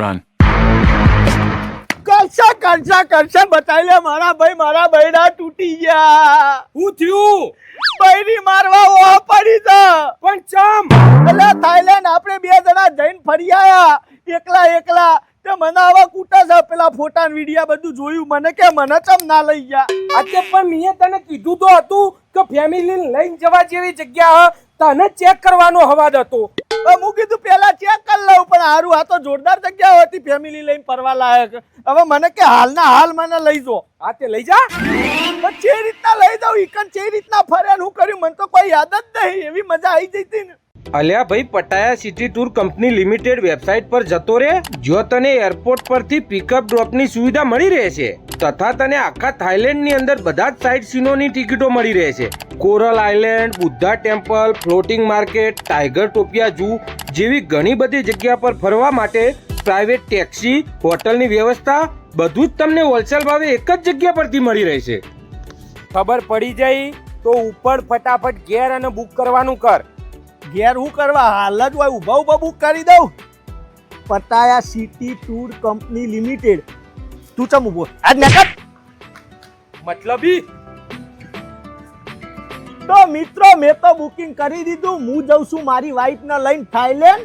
Run. કરશે બતાવી લે મારા બૈડા તૂટી ગયા. શું થયું? બૈરી મારવા ઓ પડી છે. પણ ચમ? એટલે થાઈલેન્ડ આપણે 2 જણા જઈને ફરી આયા એકલા તે મને આવા કૂટા છે. પેલા ફોટા ને વિડિયા બધું જોયું. મને કે મને ચમ ના લઈ ગયા. આજે પણ મેં તને કીધું તો હતું કે ફેમિલી લઈને જવા જેવી જગ્યા તને ચેક કરવાનો હવાદ હતો. હું કીધું પેલા ચેક કરી લઉં પણ હારું આ તો જોરદાર જગ્યા હતી ફેમિલી લઈને ફરવા લાયક. હવે મને કે હાલના હાલ મને લઈ જો. હા તે લઈ જા. પણ જે રીતના લઈ જાઉં ઈકન જે રીતના ફરે હું કર્યું મને તો કોઈ યાદ જ નહીં. એવી મજા આવી જઈ હતી ને. અલ્યા ભાઈ, Pattaya city tour company limited website પર જતો રે. જો તને એરપોર્ટ પરથી પિકઅપ ડ્રોપની સુવિધા મળી રહેશે તથા તને આખા થાઈલેન્ડની અંદર બધા જ સાઇટ સીનોની ટિકિટો મળી રહેશે. Coral island, Buddha temple, floating market, tiger topia zoo જેવી ઘણી બધી જગ્યા પર ફરવા માટે પ્રાઇવેટ ટેક્સી, હોટલની વ્યવસ્થા બધું જ તમને હોલસેલ ભાવે એક જ જગ્યા પરથી મળી રહેશે. ખબર પડી જાય તો ઉપર ફટાફટ ઘેર અને બુક કરવાનું કર. ઘેર હું કરવા હાલ જ હોય ઊભા બુક કરી દઉં. Pattaya city tour company limited. તું ચમ ઊભો આજ નકર મતલબી તો મિત્રો મેં તો બુકિંગ કરી દીધું. હું જઉં છું મારી વાઈફને લઈને થાઈલેન્ડ.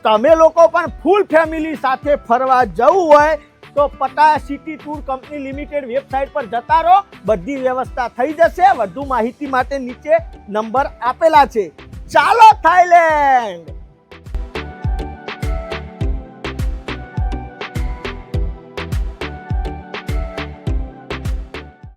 તમે લોકો પણ ફૂલ ફેમિલી સાથે ફરવા જવું હોય તો Pattaya city tour company limited website પર જતા રહો. બધી વ્યવસ્થા થઈ જશે. વધુ માહિતી માટે નીચે નંબર આપેલા છે. ચાલો થાઈલેન્ડ.